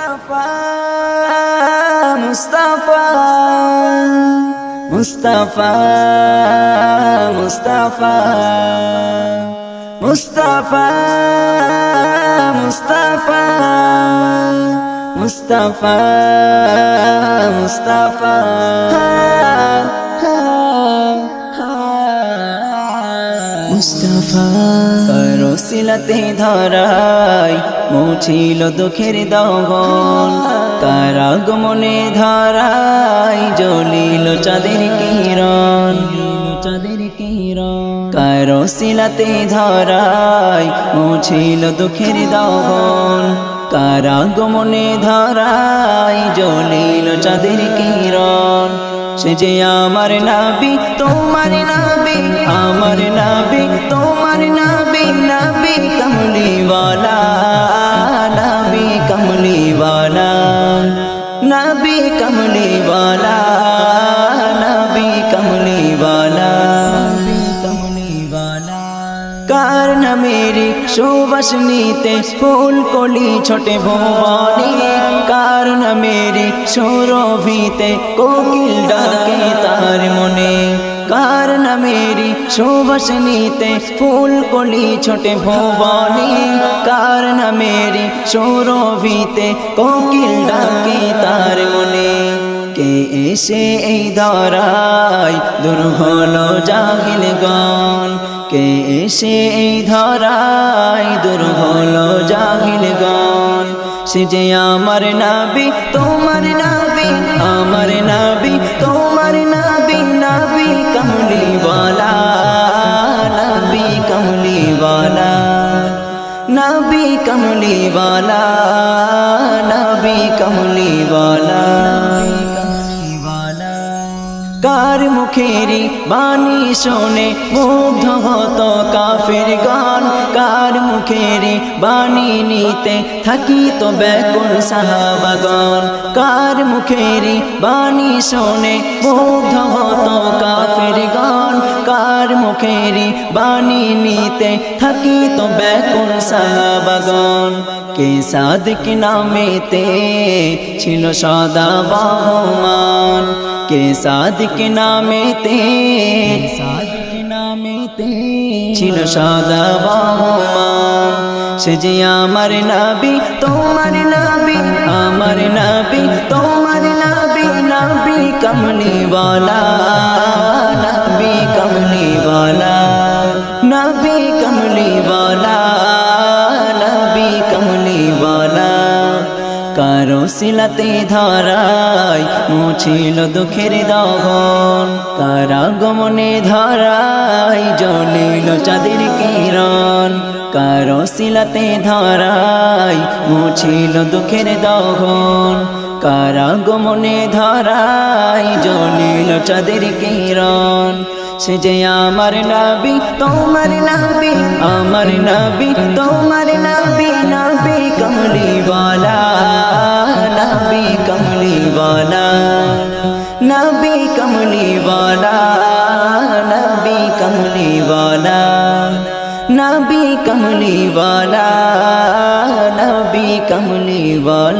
মুস্তাফা মুস্তাফা মুস্তাফা মুস্তাফা মুস্তাফা মুস্তাফা মুস্তাফা মুস্তাফা মুস্তাফা কারো সিলাতে ধরাই মুছিল দুঃখের দহন, কার আগমনে ধরাই জ্বলিল চাঁদের কিরণ, চাঁদের কিরণ। কারো সিলাতে ধরাই মুছিল দুঃখের দহন, কার আগমনে ধরাই জ্বলিল চাঁদের কিরণ। সে যে আমার নবী তোমার নবী, আমার নবী তোমার নবী, নবী কমলিওয়ালা, নবী কমলিওয়ালা, নবী কমলিওয়ালা, নবী কমলিওয়ালা, নবী কমলিওয়ালা। কার নামেরি সুবাসনীতে ফুল কলি ছোটে ভুবনে, কার নামেরি সুরভিতে কোকিল ডাকে তার মনে, কার নামেরি সুবাসনীতে ফুল কলি ছোটে ভুবনে, কার নামেরি সুরভিতে কোকিল ডাকে তার মনে। কে এসে এই ধরায় দূর হলো জাহিলগণ, কে এসে এই ধরায় দূর হলো জাহিলগণ। সে যে আমার নবী তোমার নবী, আমার নবী তোমার নবী, নবী কমলিওয়ালা, নবী কমলিওয়ালা, নবী কমলিওয়ালা, নবী কমলিওয়ালা। কার মুখেরি বাণী শোনে মুগ্ধ হতো কাফের গান, কার মুখেরি বাণী নিতে থাকিত ব্যাকুল সাহাবাগণ, কার মুখেরি বাণী শোনে মুগ্ধ হতো কাফের গান, কার মুখেরি বাণী নিতে থাকিত ব্যাকুল সাহাবাগণ। কে সাদিক নামেতে ছিল সদা বহমান, কে সাদিক নামেতে, সাদিক নামেতে ছিল সদা বহমান। সে যে আমার নবী তোমার নবী, আমার নবী তোমার নবী, নবী কমলিওয়ালা, নবী কমলিওয়ালা, নবী কমলিওয়ালা, নবী কমলিওয়ালা। কারো সিলাতে ধরাই মুছিল দুঃখের দহন, কার আগমনে ধরাই জ্বলিল চাঁদের কিরণ, কারো সিলাতে ধরাই মুছিল দুঃখের দহন, কার আগমনে ধরাই জ্বলিল চাঁদের কিরণ। সে যে আমার নবী তোমার নবী, আমার নবী তোমার নবী, নবী কমলিওয়ালা, নবী কমলিওয়ালা, নবী কমলিওয়ালা, নবী কমলিওয়ালা, নবী কমলিওয়ালা, নবী কমলিওয়ালা।